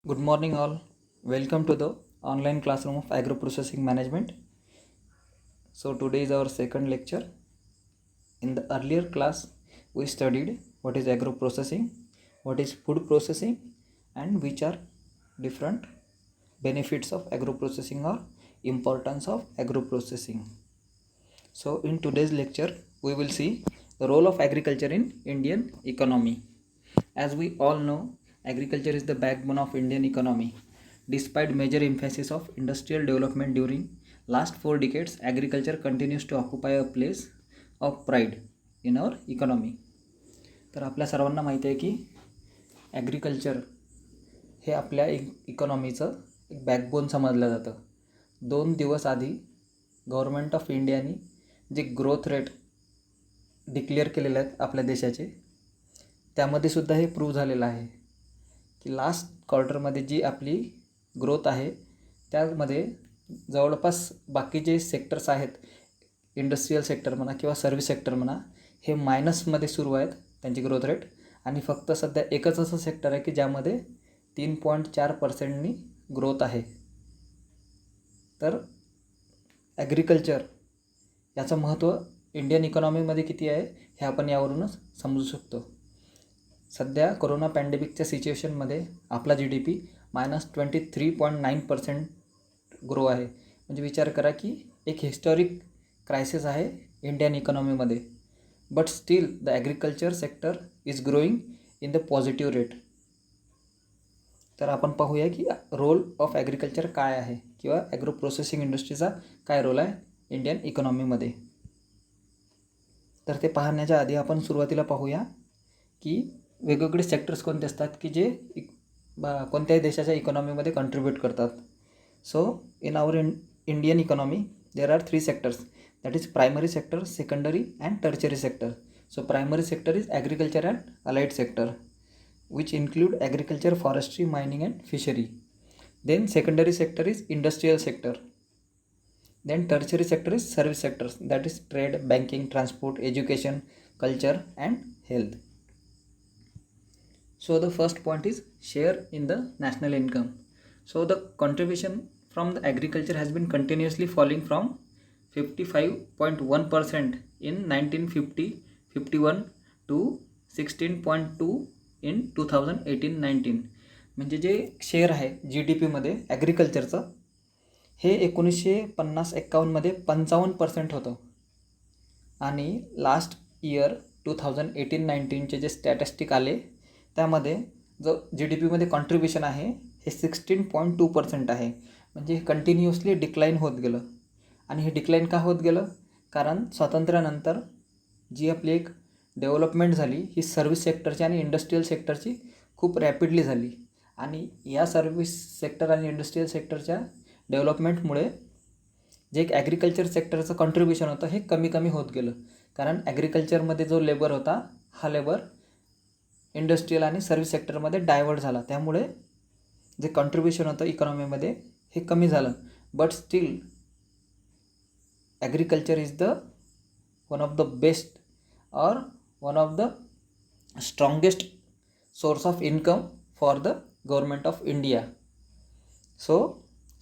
Good morning, all. Welcome to the online classroom of Agro Processing Management. So, today is our second lecture. In the earlier class, we studied what is agro processing, what is food processing, and which are different benefits of agro processing or importance of agro processing. So, in today's lecture, we will see the role of agriculture in Indian economy. As we all know, agriculture is the backbone of Indian economy. Despite major emphasis of industrial development during last 4 decades, agriculture continues to occupy a place of pride in our economy. तर आपल्या सर्वांना माहिती आहे की agriculture हे आपल्या इकॉनॉमीचं एक backbone समजलं जातं. 2 दिवस आधी गव्हर्नमेंट ऑफ इंडियाने जे ग्रोथ रेट डिक्लेअर केलेले आहेत आपल्या देशाचे, त्यामध्ये सुद्धा हे प्रूव्ह झालेलं आहे की लास्ट क्वार्टरमध्ये जी आपली ग्रोथ आहे त्यामध्ये जवळपास बाकी जे सेक्टर्स आहेत, इंडस्ट्रीयल सेक्टर म्हणा किंवा सर्व्हिस सेक्टर म्हणा, हे मायनसमध्ये सुरू आहेत त्यांची ग्रोथ रेट. आणि फक्त सध्या एकच असं सेक्टर आहे की ज्यामध्ये 3.4%नी ग्रोथ आहे. तर ॲग्रिकल्चर याचं महत्त्व इंडियन इकॉनॉमीमध्ये किती आहे हे आपण यावरूनच समजू शकतो. सध्या कोरोना पॅन्डेमिकच्या सिच्युएशनमध्ये आपला GDP -23.9% ग्रो आहे. म्हणजे विचार करा की एक हिस्टॉरिक क्रायसिस आहे इंडियन इकॉनॉमीमध्ये. But still the agriculture sector is growing in the positive rate. तर आपण पाहूया की रोल ऑफ ॲग्रिकल्चर काय आहे किंवा ॲग्रो प्रोसेसिंग इंडस्ट्रीचा काय रोल आहे इंडियन इकॉनॉमीमध्ये. तर ते पाहण्याच्या आधी आपण सुरुवातीला पाहूया की वेगवेगळे सेक्टर्स कोणते असतात की जे कोणत्याही देशाच्या इकॉनॉमीमध्ये कंट्रीब्यूट करतात. So in our Indian economy there are 3 sectors, that is primary sector, secondary and tertiary sector. So primary sector is agriculture and allied sector which include agriculture, forestry, mining and fishery. Then secondary sector is industrial sector. Then tertiary sector is service sectors, that is trade, banking, transport, education, culture and health. So the first point is share in the national income. So the contribution from the agriculture has been continuously falling from 55.1% in 1950-51 to 16.2 in 2018-19. म्हणजे जे share आहे GDPमध्ये ॲग्रिकल्चरचं हे 1950-51मध्ये 55% होतं. आणि last year 2018-19चे जे statistic आले त्यामध्ये जो GDPमध्ये कॉन्ट्रीब्युशन आहे हे 16.2% आहे. म्हणजे कंटिन्युअसली डिक्लाईन होत गेलं. आणि हे डिक्लाईन का होत गेलं? कारण स्वातंत्र्यानंतर जी आपली एक डेव्हलपमेंट झाली ही सर्व्हिस सेक्टरची आणि इंडस्ट्रीयल सेक्टरची खूप रॅपिडली झाली. आणि या सर्व्हिस सेक्टर आणि इंडस्ट्रीयल सेक्टरच्या डेव्हलपमेंटमुळे जे एक ॲग्रिकल्चर सेक्टरचं कॉन्ट्रीब्युशन होतं हे कमी कमी होत गेलं. कारण ॲग्रिकल्चरमध्ये जो लेबर होता हा लेबर इंडस्ट्रीयल आणि सर्व्हिस सेक्टरमध्ये डायवर्ट झाला. त्यामुळे जे कॉन्ट्रीब्युशन होतं इकॉनॉमीमध्ये हे कमी झालं. But still agriculture is the one of the best or one of the strongest source of income for the government of India. So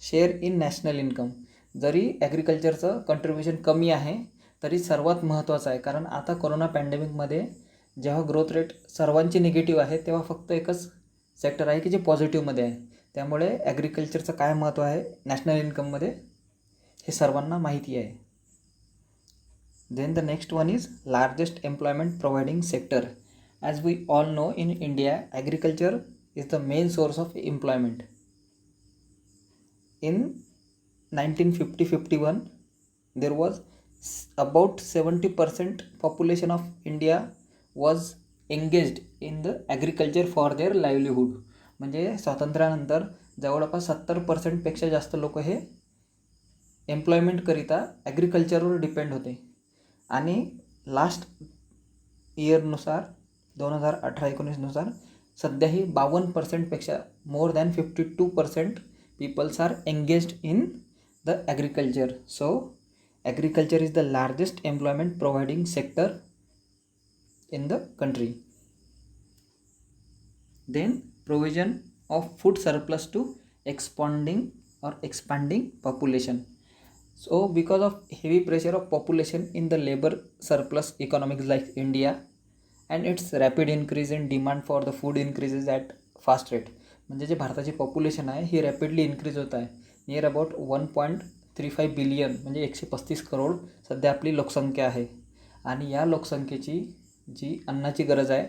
share in national income जरी ॲग्रिकल्चरचं कंट्रीब्युशन कमी आहे तरी सर्वात महत्त्वाचं आहे. कारण आता कोरोना पॅन्डेमिकमध्ये जेव्हा ग्रोथ रेट सर्वांची निगेटिव्ह आहे तेव्हा फक्त एकच सेक्टर आहे की जे पॉझिटिव्हमध्ये आहे. त्यामुळे ॲग्रिकल्चरचं काय महत्त्व आहे नॅशनल इन्कममध्ये हे सर्वांना माहिती आहे. Then the next one is largest employment providing sector. As we all know, in India, agriculture is the main source of employment. In 1950-51, there was about 70% population of India was engaged in the agriculture for their livelihood. म्हणजे स्वातंत्र्यानंतर जवळपास 70%पेक्षा जास्त लोक हे एम्प्लॉयमेंटकरिता ॲग्रिकल्चरवर depend होते. आणि last इयरनुसार 2018-19नुसार सध्याही 52%पेक्षा more than 52% peoples are engaged in the agriculture. So agriculture is the largest employment providing sector in the country. Then provision of food surplus to expanding population. So because of heavy pressure of population in the labor surplus economies like India and its rapid increase in demand for the food increases at fast rate, म्हणजे जे भारताची population आहे ही rapidly increase होत आहे. Near about 1.35 billion म्हणजे 135 करोड सध्या आपली लोकसंख्या आहे. आणि या लोकसंख्येची जी अन्नाची गरज आहे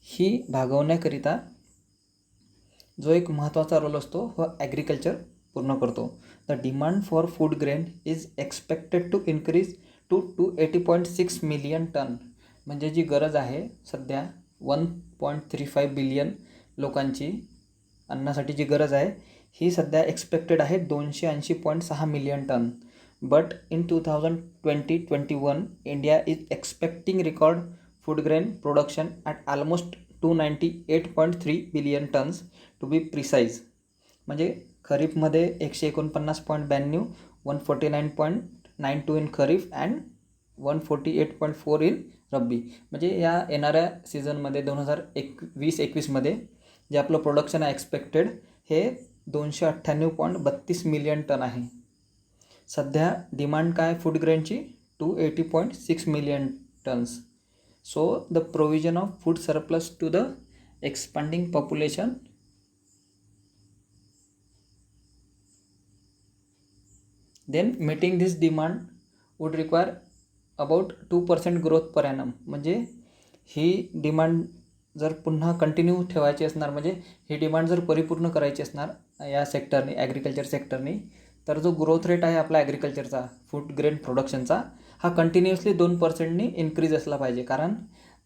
ही भागवण्याकरिता जो एक महत्त्वाचा रोल असतो व ॲग्रिकल्चर पूर्ण करतो. The demand for food grain is expected to increase to 280.6 million ton. म्हणजे जी गरज आहे सध्या 1.35 बिलियन लोकांची अन्नासाठी जी गरज आहे ही सध्या एक्सपेक्टेड आहे 280.6 million ton. But in 2020-21 India is expecting record food grain production at almost 298.3 billion tons to be precise. म्हणजे खरीपमध्ये 149.92, 149.92 in kharif and 148.4 in rabi. म्हणजे या येणाऱ्या सीझनमध्ये 2020-21मध्ये जे आपलं प्रोडक्शन आहे एक्सपेक्टेड हे 298.32 मिलियन टन आहे. सध्या डिमांड काय फूड ग्रेनची 280.6 million tons. So the provision of food surplus to the expanding population then meeting this demand would require about 2% growth per annum. म्हणजे ही डिमांड जर पुन्हा कंटिन्यू ठेवायची असणार म्हणजे ही डिमांड जर परिपूर्ण करायची असणार या सेक्टरनी ॲग्रिकल्चर सेक्टरनी तर जो ग्रोथ रेट आहे आपला ॲग्रिकल्चरचा फूड ग्रेन प्रोडक्शनचा हा कंटिन्युअसली 2%नी इन्क्रीज असला पाहिजे. कारण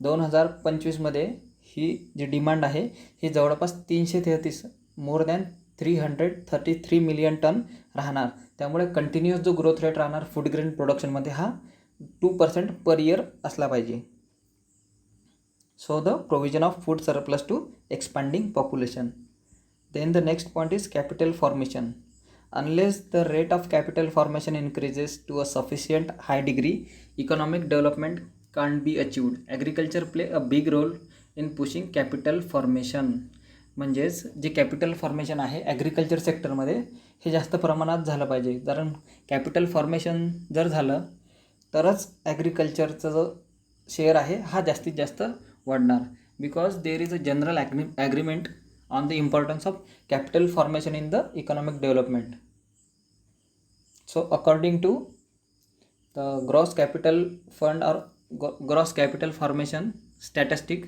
2025मध्ये ही जी डिमांड आहे ही जवळपास 333 मोर दॅन 333 मिलियन टन राहणार. त्यामुळे कंटिन्युअस जो ग्रोथ रेट राहणार फूड ग्रेन प्रोडक्शनमध्ये हा 2% पर इयर असला पाहिजे. So the provision of food surplus to expanding population. Then the next point is capital formation. Unless the rate of capital formation increases to a sufficient high degree, economic development can't be achieved. Agriculture play a big role in pushing capital formation. म्हणजेच जे capital formation आहे agriculture सेक्टरमध्ये हे जास्त प्रमाणात झालं पाहिजे. कारण कॅपिटल फॉर्मेशन जर झालं तरच ॲग्रिकल्चरचं जो शेअर आहे हा जास्तीत जास्त वाढणार. Because there is a general agreement on the importance of capital formation in the economic development. So according to the gross capital fund or gross capital formation statistic,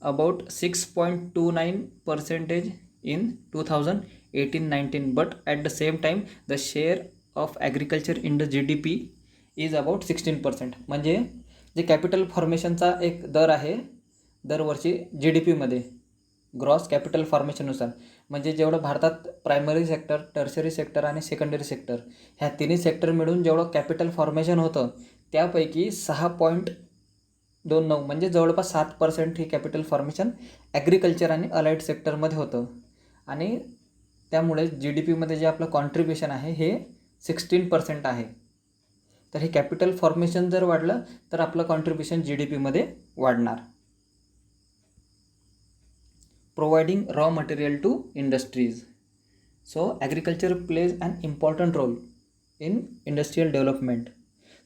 about 6.29% in 2018-19, but at the same time the share of agriculture in the GDP is about 16%. म्हणजे जे capital फॉर्मेशनचा एक दर आहे दरवर्षी GDPमध्ये gross capital फॉर्मेशननुसार, म्हणजे जेवढं भारतात primary sector, tertiary sector आणि सेकंडरी सेक्टर ह्या तिन्ही सेक्टर मिळून जेवढं कॅपिटल फॉर्मेशन होतं त्यापैकी 6.29 म्हणजे जवळपास 7% ही कॅपिटल फॉर्मेशन ॲग्रिकल्चर आणि अलाइड सेक्टरमध्ये होतं. आणि त्यामुळे GDPमध्ये जे आपलं कॉन्ट्रीब्युशन आहे हे 16% आहे. तर हे कॅपिटल फॉर्मेशन जर वाढलं तर आपलं कॉन्ट्रीब्युशन GDPमध्ये वाढणार. Providing raw material to industries. So agriculture plays an important role in industrial development.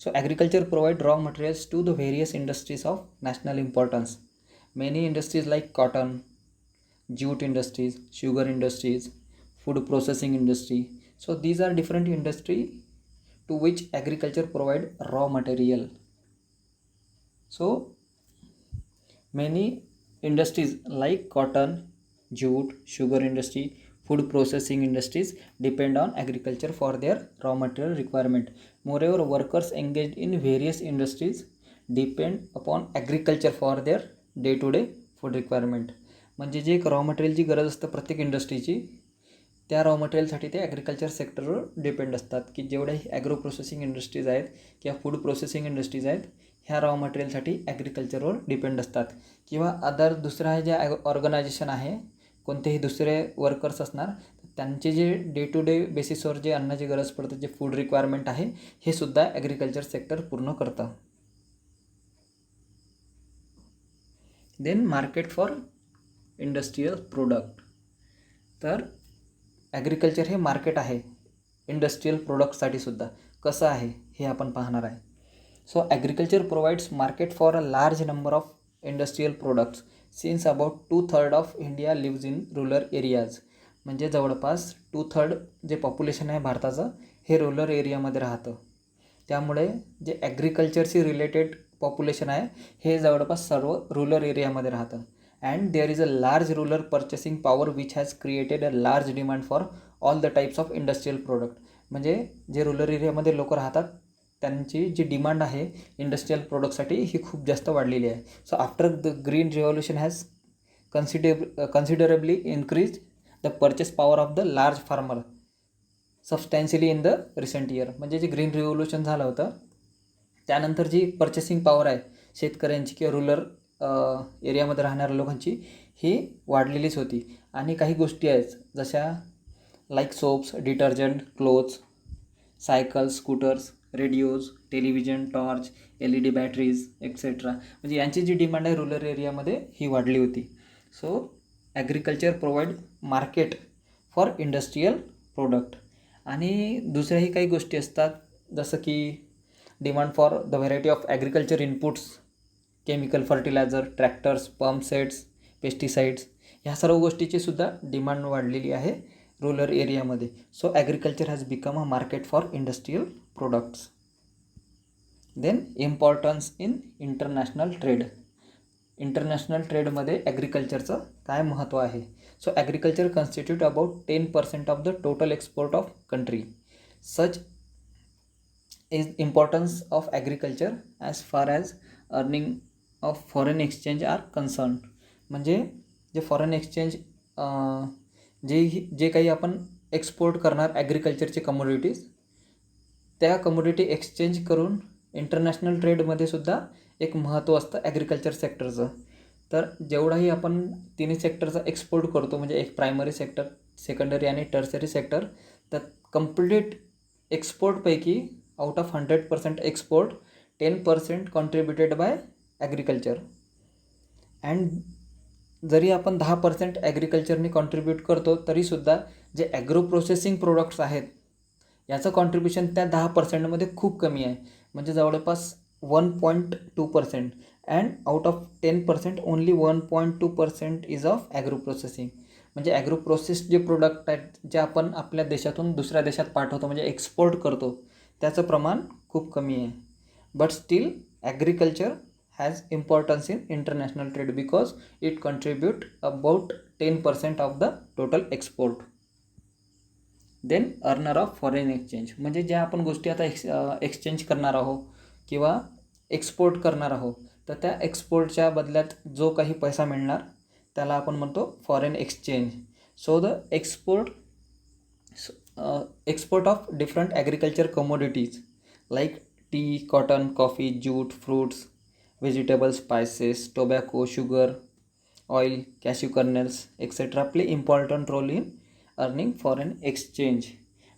So agriculture provides raw materials to the various industries of national importance. Many industries like cotton, jute industries, sugar industries, food processing industry. So these are different industry to which agriculture provide raw material. So many industries like cotton, jute, sugar industry, food processing industries depend on agriculture for their raw material requirement. Moreover, workers engaged in various industries depend upon agriculture for their day-to-day food requirement. म्हणजे जे एक raw मटेरियलची गरज असतं प्रत्येक इंडस्ट्रीची त्या raw मटेरियलसाठी ते ॲग्रिकल्चर सेक्टरवर डिपेंड असतात. की जेवढ्याही ॲग्रो प्रोसेसिंग इंडस्ट्रीज आहेत किंवा फूड प्रोसेसिंग इंडस्ट्रीज आहेत ह्या रॉ मटेरियलसाठी ॲग्रिकल्चरवर डिपेंड असतात. किंवा अदर दुसरा जे ऑर्गनायझेशन आहे कोणतेही दुसरे वर्कर्स असणार त्यांचे जे डे टू डे बेसिसवर जे अन्नाची गरज पडते जे फूड रिक्वायरमेंट आहे हे सुद्धा ॲग्रिकल्चर सेक्टर पूर्ण करतं. Then market for industrial product. तर ॲग्रिकल्चर हे मार्केट आहे इंडस्ट्रियल प्रोडक्ट्ससाठी सुद्धा. कसं आहे हे आपण पाहणार आहे. So agriculture provides market for a large number of industrial products since about 2/3 of India lives in rural areas. म्हणजे जवळपास 2/3 जे पॉप्युलेशन आहे भारताचं हे रुरल एरियामध्ये राहतं. त्यामुळे जे ॲग्रिकल्चरशी रिलेटेड पॉप्युलेशन आहे हे जवळपास सर्व रुरल एरियामध्ये राहतं. And there is a large rural purchasing power which has created a large demand for all the types of industrial product. म्हणजे जे रुरल एरियामध्ये लोक राहतात त्यांची जी डिमांड आहे इंडस्ट्रियल प्रोडक्टसाठी ही खूप जास्त वाढलेली आहे. So after the green revolution has considerably increase the purchase power of the large farmer substantially in the recent year. म्हणजे जे ग्रीन रिव्होल्यूशन झालं होतं त्यानंतर जी पर्चेसिंग पॉवर आहे शेतकऱ्यांची किंवा रुरल एरियामध्ये राहणाऱ्या लोकांची ही वाढलेलीच होती. आणि काही गोष्टी आहेत जशा like soaps, detergent, clothes, cycles, scooters, radios, television, torch, LED batteries etcetera. म्हणजे यांची जी डिमांड आहे रुरल एरियामध्ये ही वाढली होती. So agriculture provide market for industrial product. आणि दुसऱ्याही काही गोष्टी असतात जसं की demand for the variety of agriculture inputs, chemical fertiliser, tractors, pump sets, pesticides, ह्या सर्व गोष्टीची सुद्धा डिमांड वाढलेली आहे रुरल एरियामध्ये. So agriculture has become a market for industrial products. Then importance in international trade. International ट्रेडमध्ये ॲग्रिकल्चरचं काय महत्त्व आहे. So agriculture constitute about 10% of the total export of country. Such is importance of agriculture as far as earning of foreign exchange are concern. म्हणजे जे foreign exchange जे काही आपण एक्सपोर्ट करणार ॲग्रिकल्चरचे कमोडिटीज त्या कमोडिटी एक्सचेंज करून इंटरनॅशनल ट्रेडमध्ये सुद्धा एक महत्त्व असतं ॲग्रिकल्चर सेक्टरचं. तर जेवढाही आपण तिन्ही सेक्टरचा एक्सपोर्ट करतो म्हणजे एक प्रायमरी सेक्टर, सेकंडरी आणि टर्सरी सेक्टर, तर कंप्लीट एक्सपोर्टपैकी out of 100% export 10% contributed by agriculture. And जरी आपण 10% ॲग्रिकल्चरने कॉन्ट्रीब्यूट करतो तरीसुद्धा जे ॲग्रो प्रोसेसिंग प्रोडक्ट्स आहेत याचं कॉन्ट्रीब्युशन त्या 10%मध्ये खूप कमी आहे. म्हणजे जवळपास 1.2%. And out of 10% only 1.2% is of agro processing. म्हणजे ॲग्रो प्रोसेस्ड जे प्रोडक्ट आहेत जे आपण आपल्या देशातून दुसऱ्या देशात पाठवतो म्हणजे एक्सपोर्ट करतो त्याचं प्रमाण खूप कमी आहे. But still agriculture has importance in international trade because it contribute about 10% of the total export. Then earner of foreign exchange. म्हणजे ज्या आपण गोष्टी आता एक्सचेंज करणार आहोत किंवा एक्सपोर्ट करणार आहोत तर त्या एक्सपोर्टच्या बदल्यात जो काही पैसा मिळणार त्याला आपण म्हणतो foreign exchange. So the export of different agriculture commodities like tea, cotton, coffee, jute, fruits, vegetables, spices, tobacco, sugar, oil, cashew kernels, etc. play important role in earning foreign exchange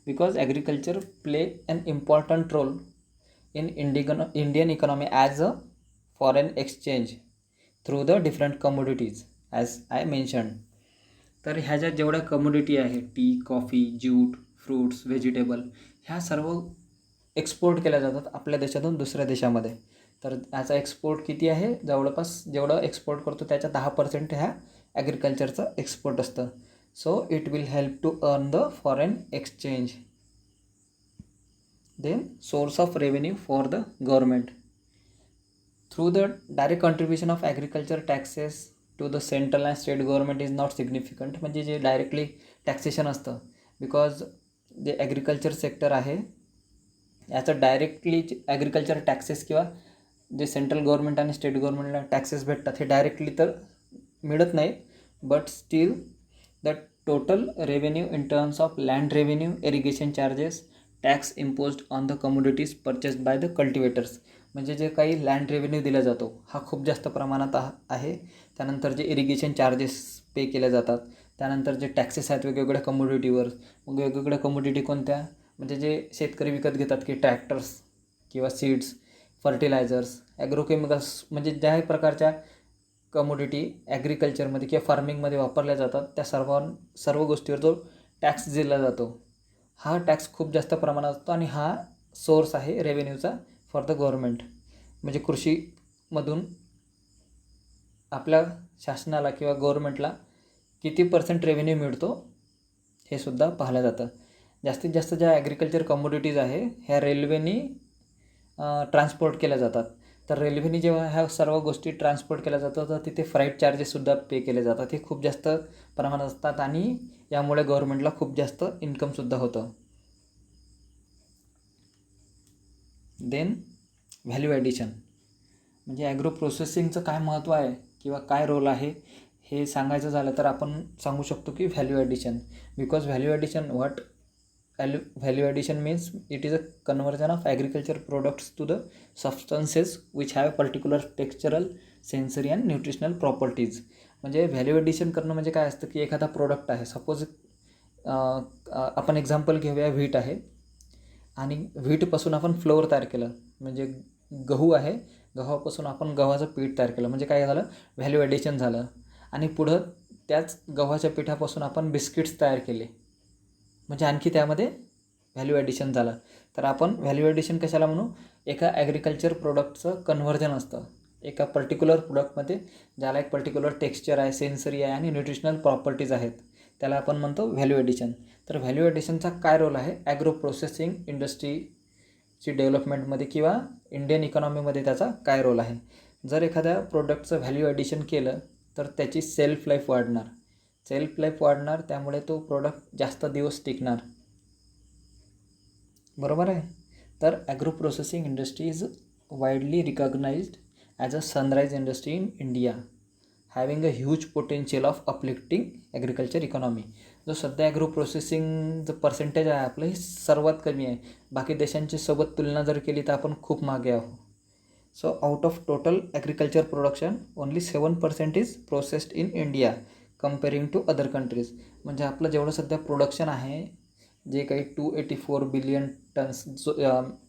because agriculture play an important role in Indian economy as a foreign exchange through the different commodities as I mentioned. तर ह्या ज्या जेवढ्या commodity आहे T, coffee, jute, fruits, vegetable ह्या सर्व export केल्या जातात आपल्या देशातून दुसऱ्या देशामध्ये. तर याचा एक्सपोर्ट किती आहे जवळपास जेवढं एक्सपोर्ट करतो त्याच्या 10% ह्या ॲग्रिकल्चरचं एक्सपोर्ट असतं. So it will help to earn the foreign exchange. Then source of revenue for the government through the direct contribution of agriculture taxes to the central and state government is not significant. म्हणजे जे directly taxation असतं because जे agriculture sector आहे याचं directly agriculture taxes किंवा जे central government आणि state गव्हर्मेंटला टॅक्सेस भेटतात हे डायरेक्टली तर मिळत नाही. But still the total revenue in terms of land revenue, irrigation charges, tax imposed on the commodities purchased by the cultivators. म्हणजे जे काही लँड रेव्हेन्यू दिला जातो हा खूप जास्त प्रमाणात आहे. त्यानंतर जे इरिगेशन चार्जेस पे केले जातात, त्यानंतर जे टॅक्सेस आहेत वेगवेगळ्या कमोडिटीवर. मग वेगवेगळ्या कमोडिटी कोणत्या म्हणजे जे शेतकरी विकत घेतात की ट्रॅक्टर्स किंवा सीड्स, फर्टिलायझर्स, ॲग्रोकेमिकल्स म्हणजे ज्याही प्रकारच्या कमोडिटी ॲग्रिकल्चरमध्ये किंवा फार्मिंगमध्ये वापरल्या जातात त्या सर्व गोष्टीवर जो टॅक्स दिला जातो हा टॅक्स खूप जास्त प्रमाणात असतो आणि हा सोर्स आहे रेव्हेन्यूचा फॉर द गव्हर्मेंट. म्हणजे कृषीमधून आपल्या शासनाला किंवा गव्हर्मेंटला किती % रेव्हेन्यू मिळतो हे सुद्धा पाहिलं जातं. जास्तीत जास्त ज्या ॲग्रिकल्चर कमोडिटीज आहे ह्या रेल्वेनी ट्रान्सपोर्ट केल्या जातात. तर रेल्वेने जेव्हा ह्या सर्व गोष्टी ट्रान्सपोर्ट केल्या जातात तर तिथे फ्राईट चार्जेससुद्धा पे केले जातात. हे खूप जास्त प्रमाणात असतात आणि यामुळे गव्हर्मेंटला खूप जास्त इन्कमसुद्धा होतं. देन व्हॅल्यू ॲडिशन म्हणजे ॲग्रो प्रोसेसिंगचं काय महत्त्व आहे किंवा काय रोल आहे हे सांगायचं झालं तर आपण सांगू शकतो की value addition. Because value addition value addition means it is a conversion of agriculture products to the substances which have textural, sensory and nutritional properties. म्हणजे व्हॅल्यू ॲडिशन करणं म्हणजे काय असतं की एखादा प्रोडक्ट आहे, सपोज आपण एक्झाम्पल घेऊया व्हीट आहे आणि व्हीटपासून आपण फ्लोअर तयार केलं म्हणजे गहू आहे, गव्हापासून आपण गव्हाचं पीठ तयार केलं म्हणजे काय झालं, व्हॅल्यू ॲडिशन झालं. आणि पुढं त्याच गव्हाच्या पिठापासून आपण बिस्किट्स तयार केले म्हणजे आणखी त्यामध्ये व्हॅल्यू ॲडिशन झालं. तर आपण व्हॅल्यू ॲडिशन कशाला म्हणू, एका ॲग्रिकल्चर प्रोडक्टचं कन्व्हर्जन असतं एका पर्टिक्युलर प्रोडक्टमध्ये ज्याला एक पर्टिक्युलर टेक्स्चर आहे, सेन्सरी आहे आणि न्यूट्रिशनल प्रॉपर्टीज आहेत, त्याला आपण म्हणतो व्हॅल्यू ॲडिशन. तर व्हॅल्यू ॲडिशनचा काय रोल आहे ॲग्रो प्रोसेसिंग इंडस्ट्रीची डेव्हलपमेंटमध्ये किंवा इंडियन इकॉनॉमीमध्ये त्याचा काय रोल आहे. जर एखाद्या प्रोडक्टचं व्हॅल्यू ॲडिशन केलं तर त्याची सेल्फ लाईफ वाढणार, त्यामुळे तो प्रोडक्ट जास्त दिवस टिकणार. बरोबर आहे. तर agro processing industry is widely recognised as a sunrise industry in India having a huge potential of uplifting agriculture economy. जो सध्या ॲग्रो प्रोसेसिंगचं पर्सेंटेज आहे आपलं हे सर्वात कमी आहे. बाकी देशांची सोबत तुलना जर केली तर आपण खूप मागे आहोत. So out of total agriculture production only 7% is processed in India comparing to other countries. म्हणजे आपलं जेवढं सध्या प्रोडक्शन आहे जे काही 284 बिलियन टन्स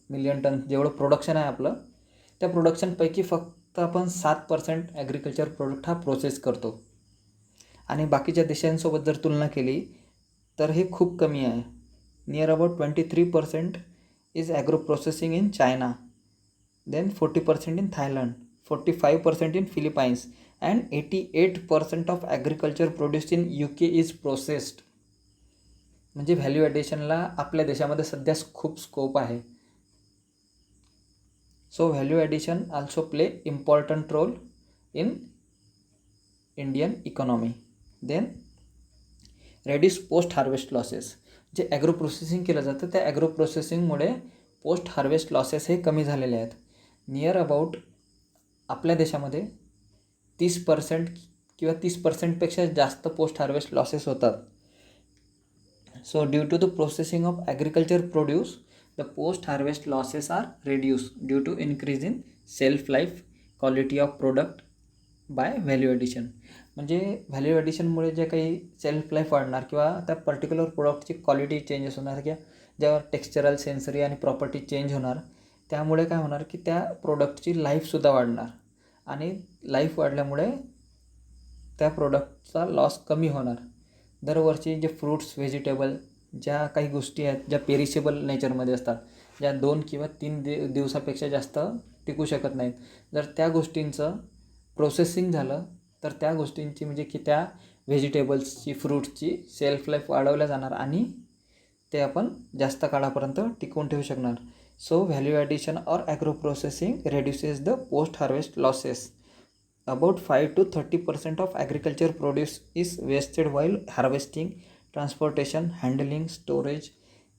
मिलियन टन जेवढं प्रोडक्शन आहे आपलं, त्या प्रोडक्शनपैकी फक्त आपण 7% ॲग्रिकल्चर प्रोडक्ट हा प्रोसेस करतो. आणि बाकीच्या देशांसोबत जर तुलना केली तर हे खूप कमी आहे. Near about 23% is agro processing in China, then 40% in Thailand, 45% in Philippines and 88% of agriculture produced in UK is processed. म्हणजे व्हॅल्यू ॲडिशनला आपल्या देशामध्ये सध्या खूप स्कोप आहे. So value addition also play important role in Indian economy. Then reduce post harvest losses. जे agro processing केलं जातं त्या ॲग्रो प्रोसेसिंगमुळे पोस्ट हार्वेस्ट लॉसेस हे कमी झालेले आहेत. नियर अबाउट आपल्या देशामध्ये 30% किंवा 30%पेक्षा जास्त पोस्ट हार्वेस्ट लॉसेस होतात. So due to the processing of agriculture produce the post harvest losses are reduce due to increase in shelf life, quality of product by value addition. म्हणजे value ॲडिशनमुळे जे काही सेल्फ लाईफ वाढणार किंवा त्या particular प्रोडक्टची quality changes होणार किंवा ज्यावर टेक्स्चरल, सेन्सरी आणि प्रॉपर्टी चेंज होणार, त्यामुळे काय होणार की त्या प्रोडक्टची लाईफसुद्धा वाढणार आणि लाईफ वाढल्यामुळे त्या प्रोडक्टचा लॉस कमी होणार. दरवर्षी जे फ्रूट्स, व्हेजिटेबल ज्या काही गोष्टी आहेत ज्या पेरिशेबल नेचरमध्ये असतात, ज्या 2 किंवा 3 दिवसापेक्षा जास्त टिकू शकत नाहीत, जर त्या गोष्टींचं प्रोसेसिंग झालं तर त्या गोष्टींची म्हणजे की त्या व्हेजिटेबल्सची, फ्रूट्सची सेल्फ लाईफ वाढवल्या जाणार आणि ते आपण जास्त काळापर्यंत टिकवून ठेवू शकणार. So value addition or agro processing reduces the post harvest losses. About 5 to 30% of agriculture produce is wasted while harvesting, transportation, handling, storage.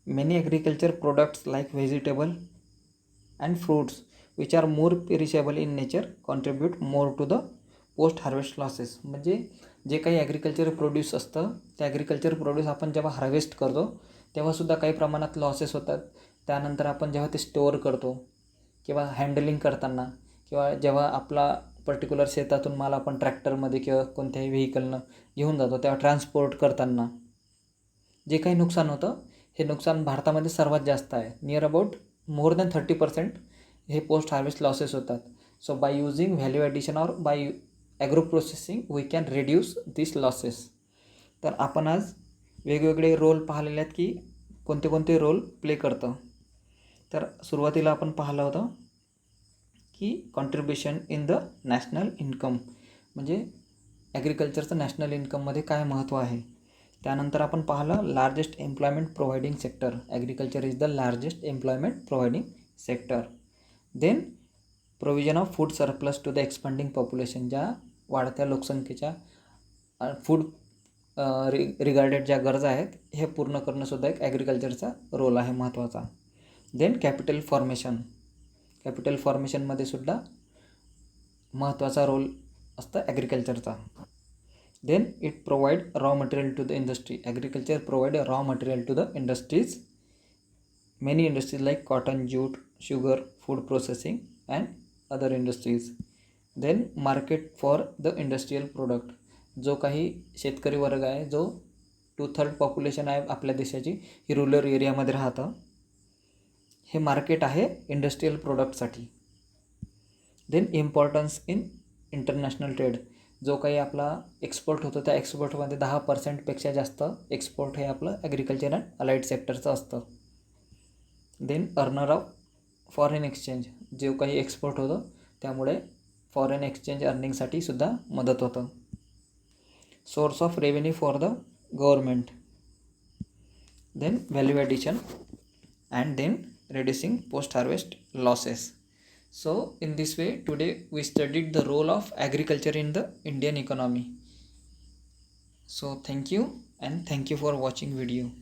Many agriculture products like vegetable and fruits which are more perishable in nature contribute more to the post harvest losses. म्हणजे जे काही agriculture produce असतं त्या agriculture produce आपण जेव्हा harvest करतो तेव्हासुद्धा काही प्रमाणात लॉसेस होतात. त्यानंतर आपण जेव्हा ते स्टोअर करतो किंवा हँडलिंग करताना किंवा जेव्हा आपला पर्टिक्युलर शेतातून माल आपण ट्रॅक्टरमध्ये किंवा कोणत्याही व्हेकलनं घेऊन जातो तेव्हा ट्रान्सपोर्ट करताना जे काही नुकसान होतं हे नुकसान भारतामध्ये सर्वात जास्त आहे. नियर अबाउट मोर दॅन 30% हे पोस्ट हार्वेस्ट लॉसेस होतात. So by using value addition और by agro processing we can reduce this losses. तर आपण आज वेगवेगळे रोल पाहिलेले आहेत की कोणते कोणते रोल प्ले करतं. तर सुरुवातीला आपण पाहिलं होतं की contribution in the national income, म्हणजे ॲग्रिकल्चरचं नॅशनल इन्कममध्ये काय महत्त्व आहे. त्यानंतर आपण पाहिलं largest employment providing sector, agriculture is the largest employment providing sector. Then provision of food surplus to the expanding population, ज्या वाढत्या लोकसंख्येच्या फूड रिगार्डेड ज्या गरजा आहेत हे पूर्ण करणंसुद्धा एक ॲग्रिकल्चरचा रोल आहे महत्त्वाचा. देन कॅपिटल फॉर्मेशन, कॅपिटल फॉर्मेशनमध्ये सुद्धा महत्त्वाचा रोल असतं ॲग्रिकल्चरचा. Then it provide raw material to the industry, agriculture provide raw material to the industries, many industries like cotton, jute, sugar, food processing and other industries. Then market for the industrial product, जो काही शेतकरी वर्ग आहे, जो 2/3 population आहे आपल्या देशाची, ही rural एरियामध्ये राहतं, हे मार्केट आहे इंडस्ट्रियल प्रोडक्टसाठी. Then importance in international trade, जो काही आपला एक्सपोर्ट होतो त्या एक्सपोर्टमध्ये 10%पेक्षा जास्त एक्सपोर्ट हे आपलं ॲग्रिकल्चर अँड अलाइड सेक्टरचं असतं. Then earner of foreign exchange, जो काही एक्सपोर्ट होतं त्यामुळे फॉरेन एक्सचेंज अर्निंगसाठी सुद्धा मदत होतं. Source of revenue for the government. Then value addition and then reducing post-harvest losses. So in this way today we studied the role of agriculture in the Indian economy. So thank you and thank you for watching video.